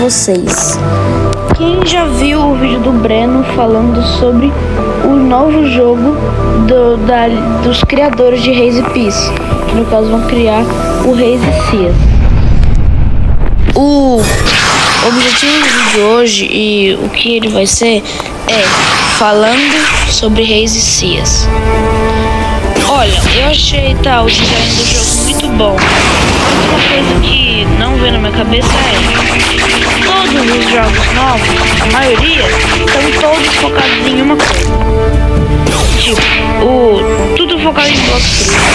vocês. Quem já viu o vídeo do Breno falando sobre o novo jogo dos criadores de Raze e Peace, que no caso vão criar o Raze Cias. O objetivo do vídeo de hoje e o que ele vai ser é falando sobre Raze Cias. Olha, eu achei o design do jogo muito bom. Uma coisa que não veio na minha cabeça é todos os jogos novos, a maioria, estão todos focados em uma coisa. Tipo, tudo focado em Blox Fruits.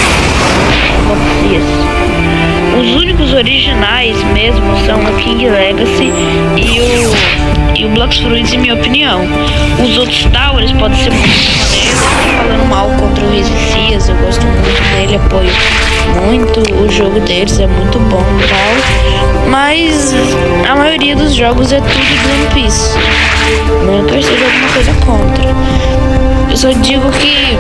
Os únicos originais mesmo são o King Legacy e o Blox Fruits, em minha opinião. Os outros towers podem ser muito maneiros. Falando mal contra o Raze Cias, eu gosto muito dele, apoio muito o jogo deles, é muito bom e tal. Mas a maioria dos jogos é tudo de One Piece. Não que eu esteja alguma coisa contra. Eu só digo que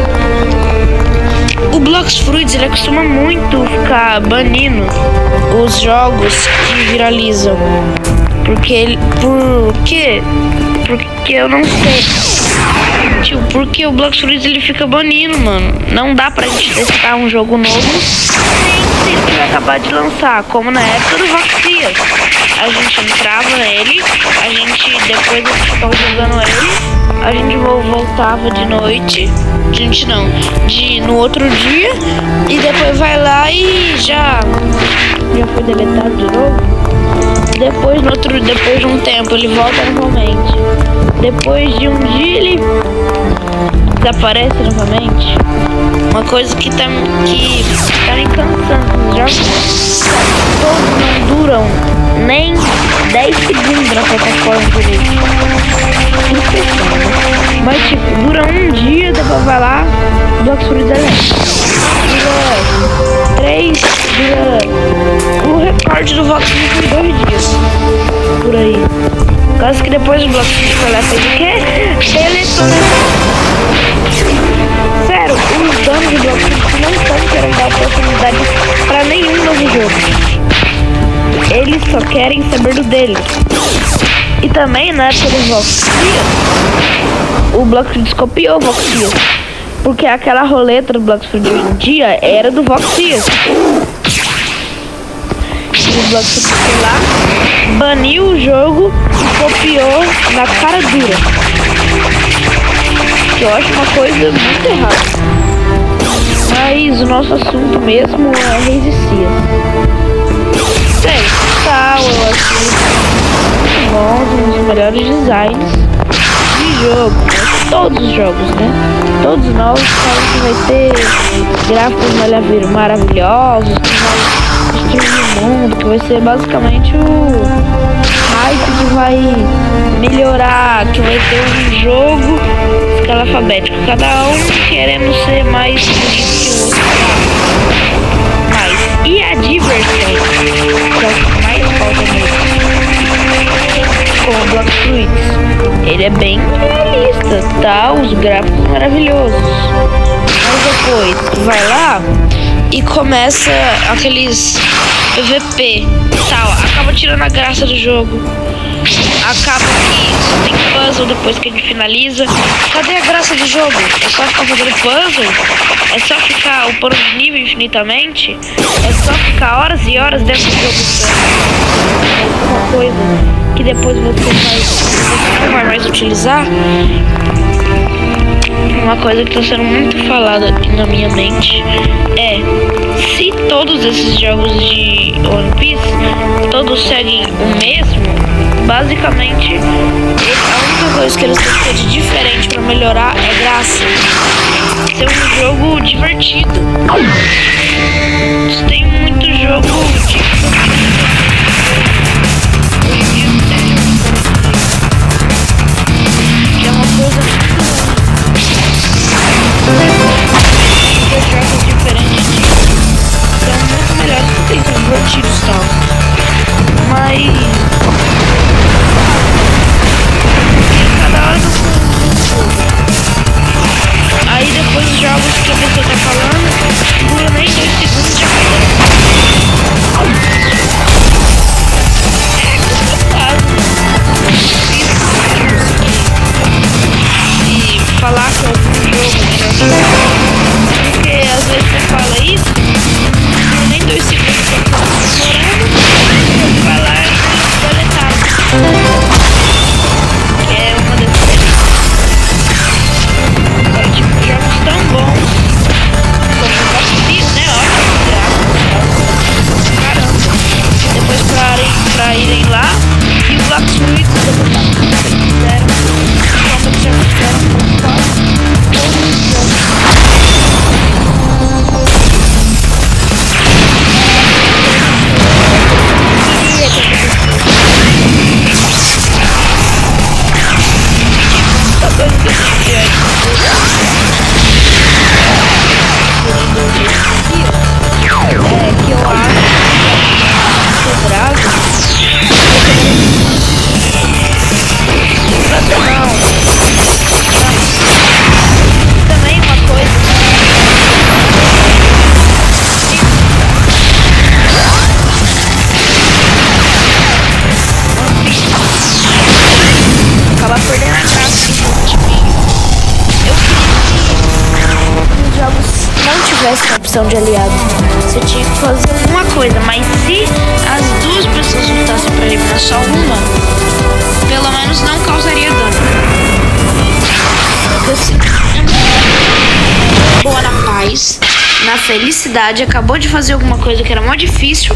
o Blox Fruits ele costuma muito ficar banindo os jogos que viralizam. Por quê? Porque eu não sei. Tipo, porque o Blox Fruits ele fica banindo, mano. Não dá pra gente testar um jogo novo sem se ele vai acabar de lançar, como na época do Vox Cias. A gente entrava nele, a gente depois de ficar jogando ele, a gente voltava de noite, no outro dia, e depois vai lá e já foi deletado de novo. Depois de um tempo ele volta novamente. Depois de um dia ele desaparece novamente. Uma coisa que tá me cansando. Os jogos todos não duram nem 10 segundos na plataforma direito. Mas tipo, dura um dia, depois vai lá, Blox Fruits dura 3, o recorde do Vox foi 2 dias. Por aí. Por causa que depois o Blox Fruits foi lá fez o quê? Deletou. Sério, os donos do Blox Fruits não estão querendo dar oportunidade pra nenhum novo jogo. Eles só querem saber do deles. E também na época do Vox Cias, o Blox Fruits copiou o Vox Cias. Porque aquela roleta do Blox Fruits hoje em dia era do Vox Cias. E o Blox Fruits foi lá, baniu o jogo e copiou na cara dura. Que eu acho uma coisa muito errada. Mas o nosso assunto mesmo é Raze Cias. Eu acho muito bom, um dos melhores designs de jogo, né? Todos os jogos, né? Todos novos falam que vai ter gráficos maravilhosos, que vai destruir o mundo, que vai ser basicamente o hype que vai melhorar, que vai ter um jogo escala alfabética, cada um querendo ser mais bonito que o outro. Mas e a diversão? Que é o que mais falta mesmo. Com o Blox Fruits, ele é bem realista, tá? Os gráficos maravilhosos. Mas depois vai lá e começa aqueles PVP tal, acaba tirando a graça do jogo. Acaba que só tem puzzle depois que a gente finaliza. Cadê a graça do jogo? É só ficar fazendo puzzle? É só ficar upando de nível infinitamente? É só ficar horas e horas dentro do jogo? É uma coisa que depois você não vai mais utilizar. Uma coisa que está sendo muito falada na minha mente é: se todos esses jogos de One Piece todos seguem o mesmo, basicamente a única coisa que eles têm que ter de diferente para melhorar é graça. Ser um jogo divertido. Tem muito jogo de que é uma coisa jogos diferentes são muito melhores porque são divertidos e tal. Mas cada hora aí depois os jogos que a pessoa tá falando dura nem 2 segundos já. Black Fruits, essa opção de aliado. Você tinha que fazer alguma coisa, mas se as duas pessoas lutassem pra eliminar só uma, pelo menos não causaria dano. Porque assim, boa na paz, na felicidade, acabou de fazer alguma coisa que era mó difícil,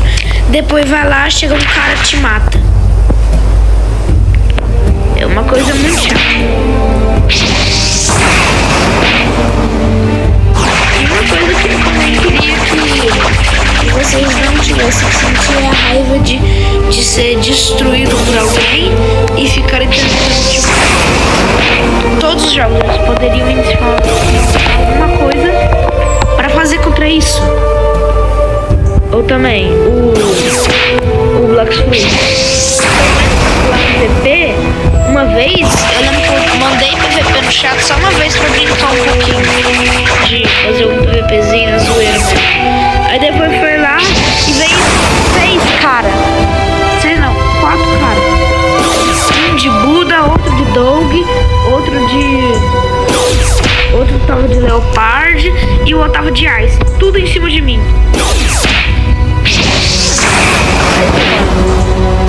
depois vai lá, chega um cara e te mata. É uma coisa muito chata. Uma coisa que eu também queria que vocês não tivessem que sentir a raiva de ser destruído por alguém e ficarem tentando, tipo, todos os jogos eles poderiam iniciar alguma coisa para fazer contra isso. Ou também o Black Fruits lá no PVP, uma vez eu lembro que eu mandei PVP no chat só uma vez pra brincar um pouquinho de fazer um PVPzinho na zoeira mesmo. Aí depois foi lá e veio 6 caras. 6 não, 4 caras. Um de Buda, outro de Dog, outro tava de Leopard e o outro tava de Ice. Tudo em cima de mim.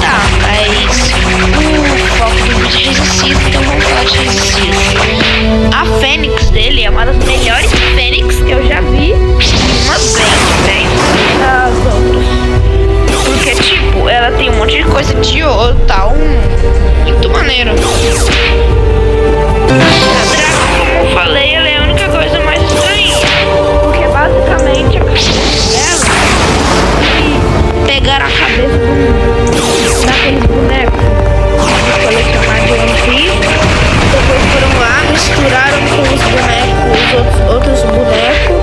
Tá, mas o foco do vídeo é Resistência, então vamos falar de Resistência. A Fênix dele é uma das melhores Fênix que eu já vi, uma bem das outras. Porque, tipo, ela tem um monte de coisa de ouro e tal, muito maneiro. A Dragon, como eu falei, ela é a única coisa mais estranha, porque basicamente a cabeça dela pegaram a cabeça daqueles bonecos de colecionar de One Piece, depois foram lá, misturaram com os bonecos, os outros bonecos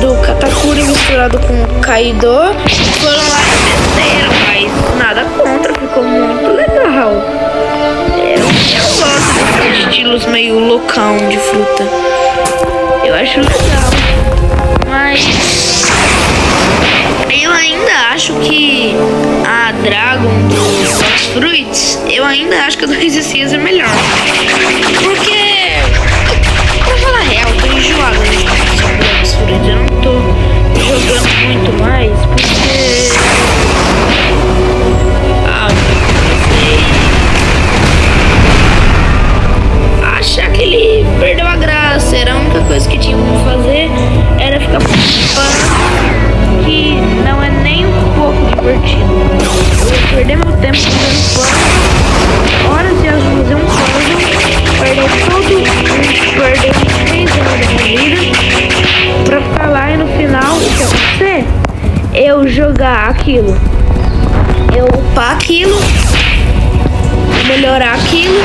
do Katakuri misturado com o Kaido, foram lá e meteram, mas nada contra, ficou muito legal. Eu gosto desses estilos meio loucão de fruta, eu acho legal, mas eu ainda acho que a Dragon do Black Fruits, eu ainda acho que a do Resistência é melhor. Porque, pra falar a real, eu tô enjoado de Black Fruits. Eu não tô jogando muito mais, porque... achar que ele perdeu a graça. Era a única coisa que tinha pra fazer, era ficar participando, que não é nem um pouco divertido. Eu vou perder meu tempo fazendo plano, horas e horas fazer um puzzle, perder 3 anos da minha vida, pra ficar lá e no final, o que acontecer? Eu jogar aquilo, eu upar aquilo, melhorar aquilo,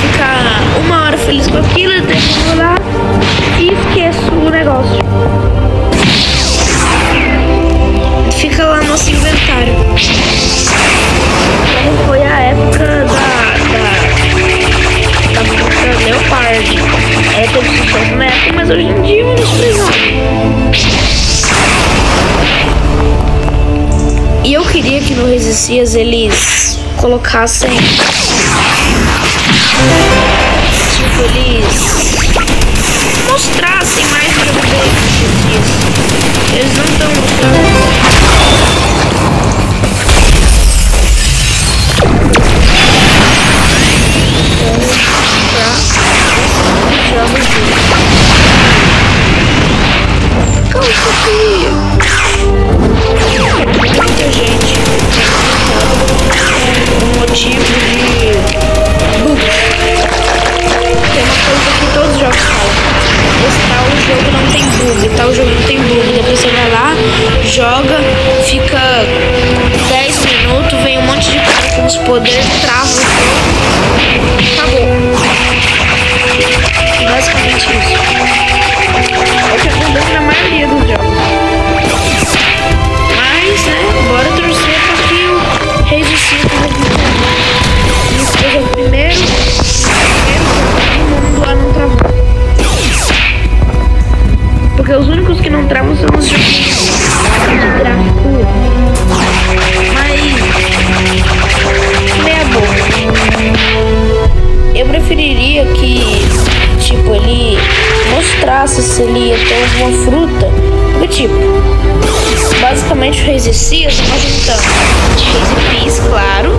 ficar 1 hora feliz com aquilo, termino lá e esqueço o negócio. Fica lá no nosso inventário. Como foi a época da fruta Leopard. Ela teve sucesso na época, mas hoje em dia eu não precisava. E eu queria que no Resistências eles colocassem, tipo, eles mostrassem mais pra ver Resistências. Eles não estão mostrando. Muita gente. O motivo trava o jogo. Acabou. Basicamente isso. É o que acontece na maioria dos jogos. Mas, né, bora torcer pra que o Resistir seja o primeiro mundo a não travar. Porque os únicos que não travam são os jogos de gráfico. Mas meia boca. Eu preferiria que, tipo, ele mostrasse se ele ia ter alguma fruta. Porque, tipo, basicamente o Resistir é uma junção de Haze, claro,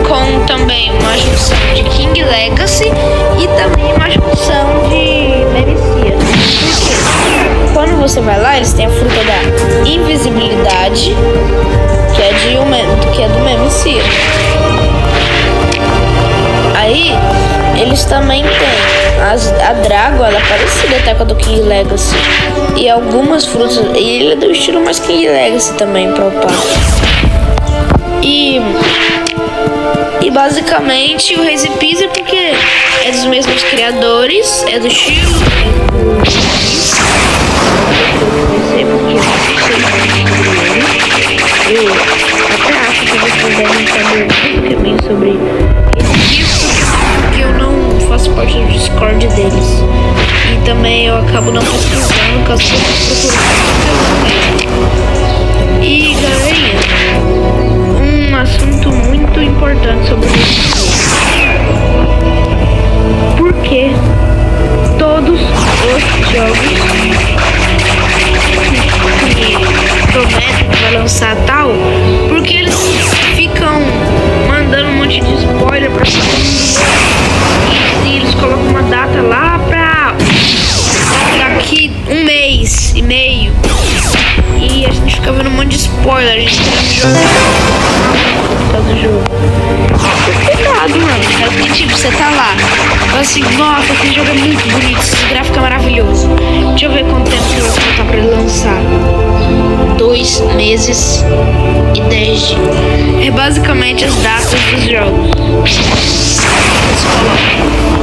com também uma junção de King Legacy e também uma junção de Memicia. Quando você vai lá, eles têm a fruta da invisibilidade, que é do Memicia. Aí, eles também têm a Drago, ela é parecida até com a do King Legacy. E algumas frutas, e ele é do estilo mais King Legacy também, pra upar. E basicamente o Haze Pizza, porque é dos mesmos criadores, é do estilo, eu até acho que vocês devem saber bem sobre isso, porque eu não faço parte do Discord deles. E também eu acabo não pesquisando, caso eu procure. E galerinha, um assunto muito importante sobre isso. Por que todos os jogos que prometem que vai lançar tal, porque eles ficam mandando um monte de spoiler pra todo mundo, e eles colocam uma data lá pra daqui um mês e meio, e a gente fica vendo um monte de spoiler, a gente querendo jogar do jogo. Cuidado, mano. É porque, tipo, você tá lá, fala assim, nossa, esse jogo é muito bonito, esse gráfico é maravilhoso. Deixa eu ver quanto tempo que vai faltar pra ele lançar. 2 meses e 10 dias. É basicamente as datas dos jogos.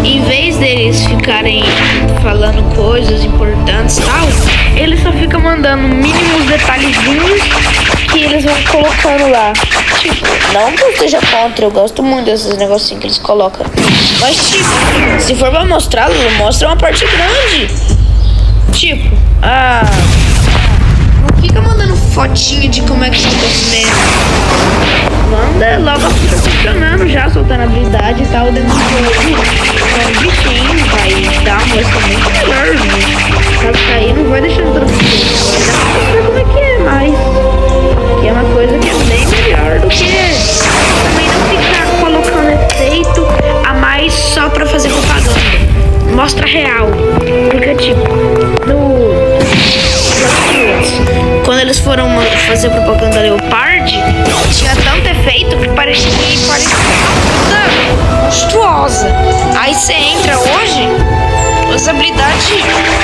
Em vez deles ficarem falando coisas importantes e tal, eles só ficam mandando mínimos detalhezinhos que eles vão colocando lá. Tipo, não que eu esteja contra, eu gosto muito desses negocinhos que eles colocam. Mas, tipo, se for pra mostrar, mostra uma parte grande. Tipo, não fica mandando fotinha de como é que tá o cosmético. Manda logo a fruta funcionando já, soltando habilidade e tal, dentro do jogo. Então, o bichinho vai dar uma coisa muito melhor, né? Caso cair, não vai deixando tudo funcionar. Vai dar pra ver como é que é, mas que é uma coisa que é bem melhor do que também não ficar colocando efeito a mais só pra fazer propaganda. Mostra real. Porque, tipo, quando eles foram fazer propaganda Leopard, tinha tanto efeito que parecia uma coisa monstruosa. Aí você entra hoje, as habilidades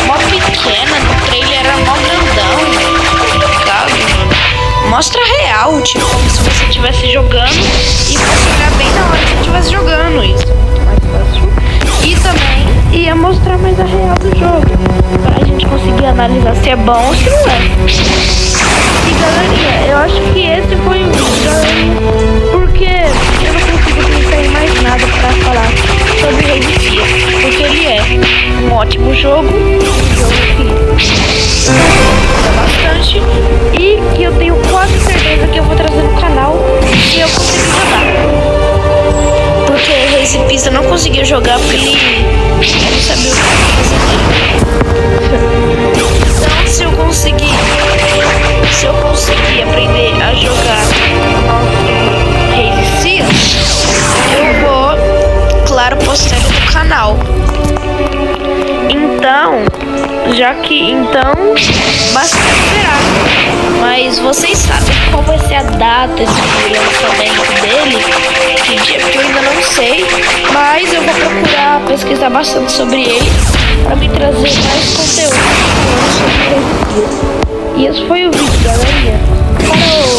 mó pequena, no trailer era mó grandão, complicado, mano. Mostra real, tipo, como se você estivesse jogando e fosse olhar bem na hora que você estivesse jogando. Isso é muito mais fácil. E também ia mostrar mais a real do jogo, pra gente conseguir analisar se é bom ou se não é. E galerinha, eu acho que esse foi o vídeo, galerinha, porque eu não consigo pensar em mais nada pra falar sobre Resistir, porque ele é um ótimo jogo, um jogo que gosta bastante e que eu tenho quase certeza que eu vou trazer no canal se eu conseguir jogar. Porque Haze Pizza não conseguiu jogar porque ele não sabia o que fazer nele. Então, se eu conseguir aprender a jogar Haze, eu vou, claro, postar no canal. Então, basta esperar. Mas vocês sabem qual vai ser a data de lançamento dele? Que dia, porque eu ainda não sei. Mas eu vou procurar pesquisar bastante sobre ele para me trazer mais conteúdo falando sobre ele. E esse foi o vídeo, galerinha. Parou!